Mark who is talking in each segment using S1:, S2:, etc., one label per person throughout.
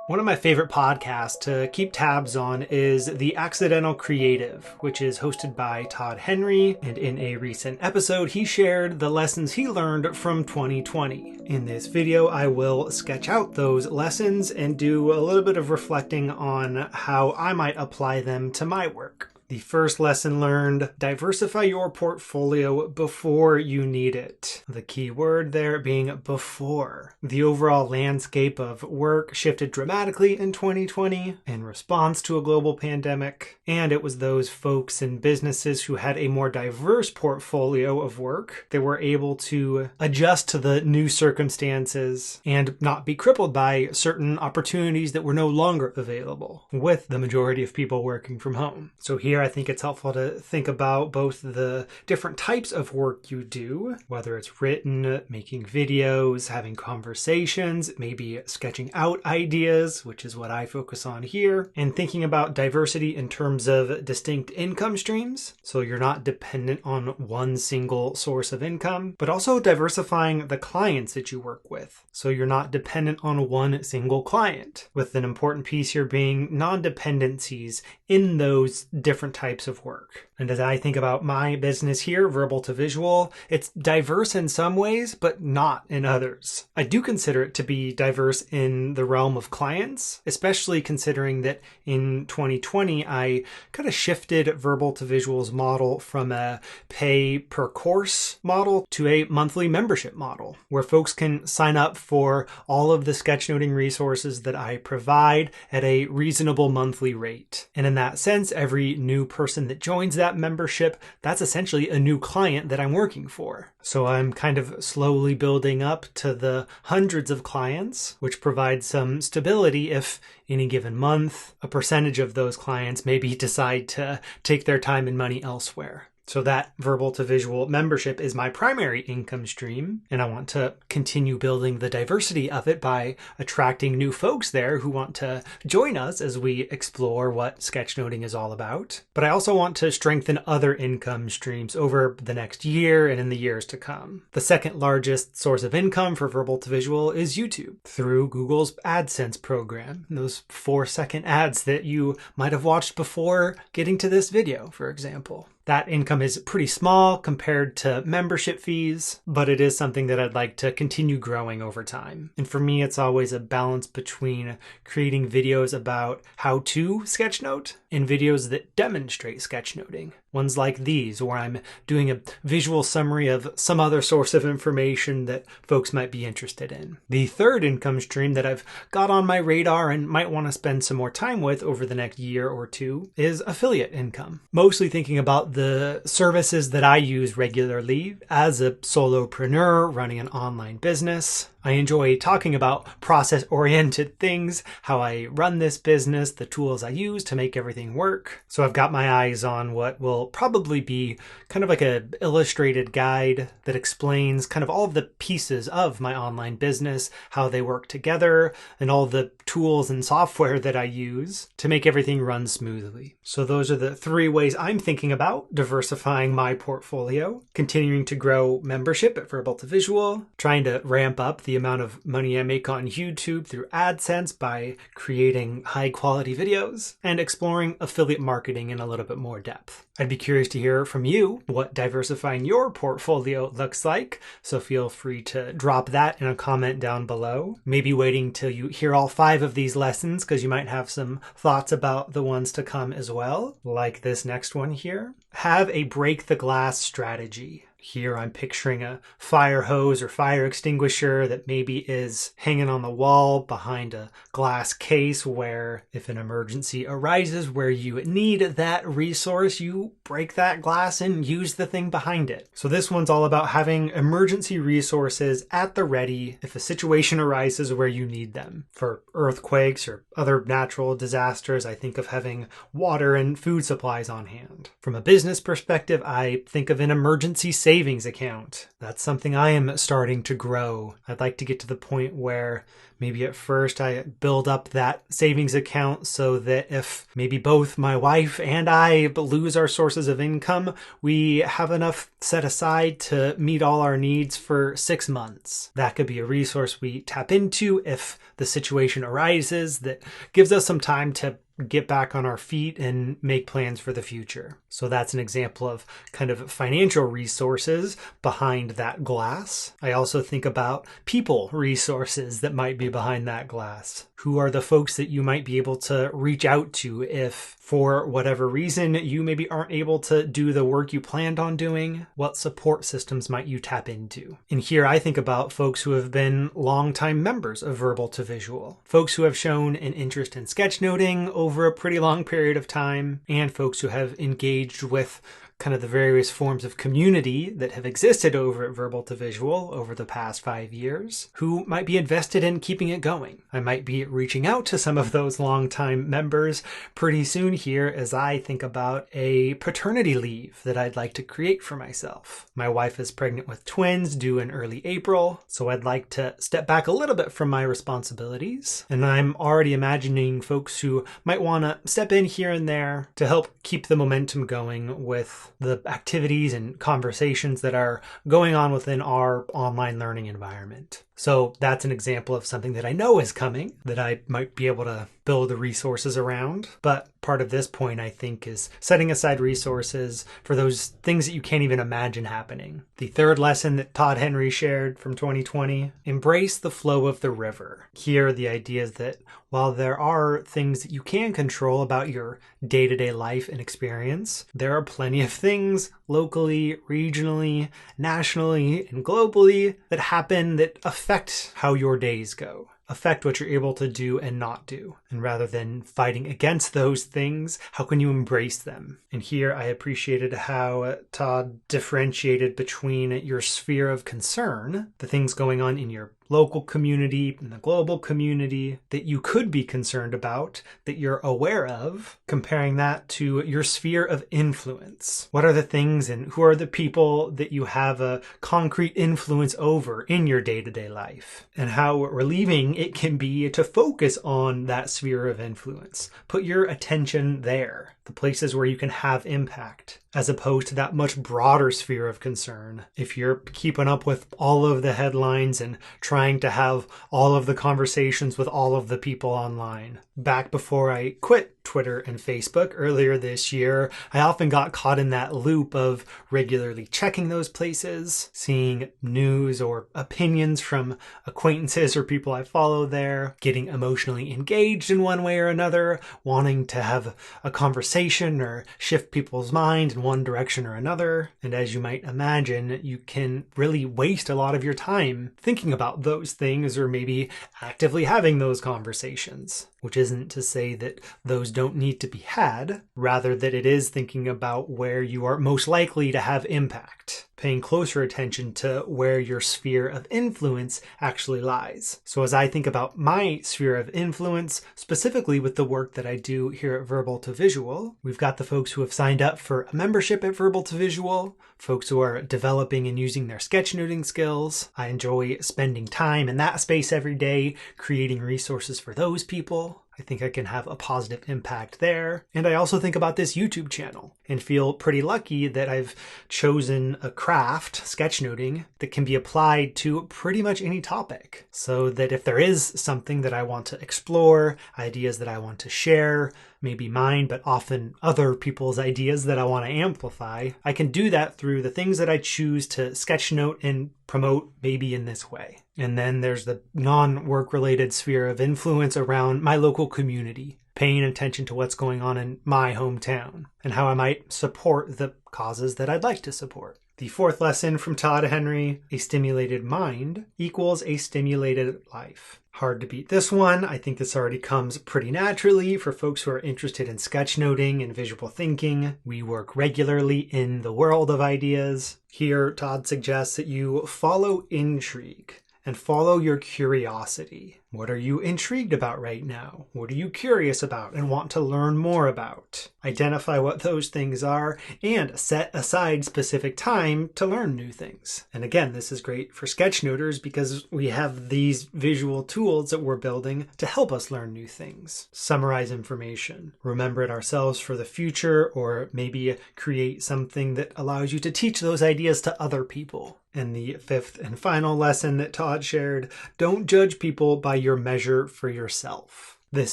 S1: One of my favorite podcasts to keep tabs on is The Accidental Creative, which is hosted by Todd Henry, and in a recent episode he shared the lessons he learned from 2020. In this video I will sketch out those lessons and do a little bit of reflecting on how I might apply them to my work. The first lesson learned: diversify your portfolio before you need it. The key word there being before. The overall landscape of work shifted dramatically in 2020 in response to a global pandemic, and it was those folks and businesses who had a more diverse portfolio of work that were able to adjust to the new circumstances and not be crippled by certain opportunities that were no longer available, with the majority of people working from home. So here I think it's helpful to think about both the different types of work you do, whether it's written, making videos, having conversations, maybe sketching out ideas, which is what I focus on here, and thinking about diversity in terms of distinct income streams. So you're not dependent on one single source of income, but also diversifying the clients that you work with. So you're not dependent on one single client, with an important piece here being non-dependencies in those different types of work. And as I think about my business here, Verbal to Visual, it's diverse in some ways, but not in others. I do consider it to be diverse in the realm of clients, especially considering that in 2020, I kind of shifted Verbal to Visual's model from a pay per course model to a monthly membership model, where folks can sign up for all of the sketchnoting resources that I provide at a reasonable monthly rate. And in that sense, every new person that joins that membership, that's essentially a new client that I'm working for. So I'm kind of slowly building up to the hundreds of clients, which provides some stability if any given month, a percentage of those clients maybe decide to take their time and money elsewhere. So that Verbal to Visual membership is my primary income stream, and I want to continue building the diversity of it by attracting new folks there who want to join us as we explore what sketchnoting is all about. But I also want to strengthen other income streams over the next year and in the years to come. The second largest source of income for Verbal to Visual is YouTube, through Google's AdSense program, those 4-second ads that you might have watched before getting to this video, for example. That income is pretty small compared to membership fees, but it is something that I'd like to continue growing over time. And for me, it's always a balance between creating videos about how to sketchnote and videos that demonstrate sketchnoting. Ones like these, where I'm doing a visual summary of some other source of information that folks might be interested in. The third income stream that I've got on my radar and might want to spend some more time with over the next year or two is affiliate income. Mostly thinking about the services that I use regularly as a solopreneur running an online business. I enjoy talking about process-oriented things, how I run this business, the tools I use to make everything work. So I've got my eyes on what will probably be kind of like an illustrated guide that explains kind of all of the pieces of my online business, how they work together, and all the tools and software that I use to make everything run smoothly. So those are the 3 ways I'm thinking about diversifying my portfolio: continuing to grow membership at Verbal to Visual, trying to ramp up the amount of money I make on YouTube through AdSense by creating high quality videos, and exploring affiliate marketing in a little bit more depth. I'd be curious to hear from you what diversifying your portfolio looks like, so feel free to drop that in a comment down below. Maybe waiting till you hear all 5 of these lessons, because you might have some thoughts about the ones to come as well, like this next one here. Have a break the glass strategy. Here I'm picturing a fire hose or fire extinguisher that maybe is hanging on the wall behind a glass case, where if an emergency arises where you need that resource, you break that glass and use the thing behind it. So this one's all about having emergency resources at the ready if a situation arises where you need them. For earthquakes or other natural disasters, I think of having water and food supplies on hand. From a business perspective, I think of an emergency savings account. That's something I am starting to grow. I'd like to get to the point where maybe at first I build up that savings account so that if maybe both my wife and I lose our sources of income, we have enough set aside to meet all our needs for 6 months. That could be a resource we tap into if the situation arises that gives us some time to get back on our feet and make plans for the future. So that's an example of kind of financial resources behind that glass. I also think about people resources that might be behind that glass. Who are the folks that you might be able to reach out to if, for whatever reason, you maybe aren't able to do the work you planned on doing? What support systems might you tap into? And here I think about folks who have been longtime members of Verbal to Visual, folks who have shown an interest in sketchnoting over a pretty long period of time, and folks who have engaged with kind of the various forms of community that have existed over at Verbal to Visual over the past 5 years, who might be invested in keeping it going. I might be reaching out to some of those longtime members pretty soon here as I think about a paternity leave that I'd like to create for myself. My wife is pregnant with twins due in early April, so I'd like to step back a little bit from my responsibilities. And I'm already imagining folks who might want to step in here and there to help keep the momentum going with the activities and conversations that are going on within our online learning environment. So that's an example of something that I know is coming that I might be able to build the resources around. But part of this point, I think, is setting aside resources for those things that you can't even imagine happening. The third lesson that Todd Henry shared from 2020, embrace the flow of the river. Here, the idea is that while there are things that you can control about your day-to-day life and experience, there are plenty of things locally, regionally, nationally, and globally that happen that affect how your days go, affect what you're able to do and not do. And rather than fighting against those things, how can you embrace them? And here I appreciated how Todd differentiated between your sphere of concern, the things going on in your local community and the global community that you could be concerned about, that you're aware of, comparing that to your sphere of influence. What are the things and who are the people that you have a concrete influence over in your day-to-day life? And how relieving it can be to focus on that sphere of influence. Put your attention there, the places where you can have impact, as opposed to that much broader sphere of concern. If you're keeping up with all of the headlines and trying to have all of the conversations with all of the people online. Back before I quit Twitter and Facebook earlier this year, I often got caught in that loop of regularly checking those places, seeing news or opinions from acquaintances or people I follow there, getting emotionally engaged in one way or another, wanting to have a conversation or shift people's mind in one direction or another. And as you might imagine, you can really waste a lot of your time thinking about those things or maybe actively having those conversations, which isn't to say that those don't need to be had, rather that it is thinking about where you are most likely to have impact, paying closer attention to where your sphere of influence actually lies. So as I think about my sphere of influence, specifically with the work that I do here at Verbal to Visual, we've got the folks who have signed up for a membership at Verbal to Visual, folks who are developing and using their sketchnoting skills. I enjoy spending time in that space every day, creating resources for those people. I think I can have a positive impact there. And I also think about this YouTube channel and feel pretty lucky that I've chosen a craft, sketchnoting, that can be applied to pretty much any topic. So that if there is something that I want to explore, ideas that I want to share, maybe mine, but often other people's ideas that I want to amplify, I can do that through the things that I choose to sketchnote and promote maybe in this way. And then there's the non-work related sphere of influence around my local community, paying attention to what's going on in my hometown and how I might support the causes that I'd like to support. The fourth lesson from Todd Henry, a stimulated mind equals a stimulated life. Hard to beat this one. I think this already comes pretty naturally for folks who are interested in sketchnoting and visual thinking. We work regularly in the world of ideas. Here, Todd suggests that you follow intrigue and follow your curiosity. What are you intrigued about right now? What are you curious about and want to learn more about? Identify what those things are and set aside specific time to learn new things. And again, this is great for sketchnoters because we have these visual tools that we're building to help us learn new things. Summarize information, remember it ourselves for the future, or maybe create something that allows you to teach those ideas to other people. And the fifth and final lesson that Todd shared, don't judge people by your measure for yourself. This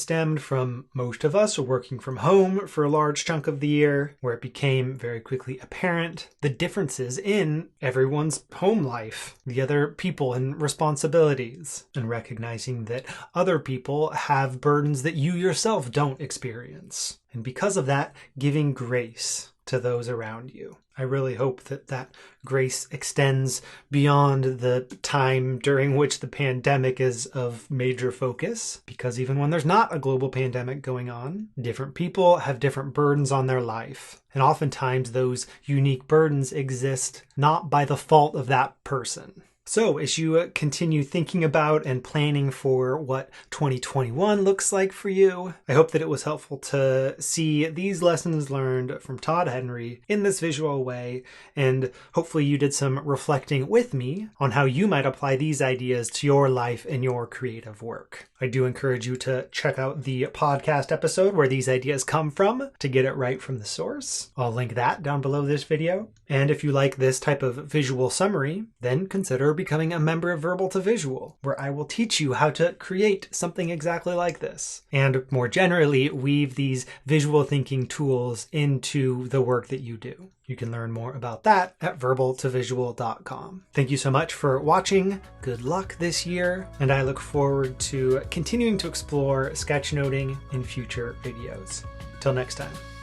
S1: stemmed from most of us working from home for a large chunk of the year, where it became very quickly apparent the differences in everyone's home life, the other people and responsibilities, and recognizing that other people have burdens that you yourself don't experience. And because of that, giving grace to those around you. I really hope that that grace extends beyond the time during which the pandemic is of major focus, because even when there's not a global pandemic going on, different people have different burdens on their life. And oftentimes those unique burdens exist not by the fault of that person. So as you continue thinking about and planning for what 2021 looks like for you, I hope that it was helpful to see these lessons learned from Todd Henry in this visual way, and hopefully you did some reflecting with me on how you might apply these ideas to your life and your creative work. I do encourage you to check out the podcast episode where these ideas come from to get it right from the source. I'll link that down below this video. And if you like this type of visual summary, then consider becoming a member of Verbal to Visual, where I will teach you how to create something exactly like this. And more generally, weave these visual thinking tools into the work that you do. You can learn more about that at verbaltovisual.com. Thank you so much for watching. Good luck this year, and I look forward to continuing to explore sketchnoting in future videos. Till next time.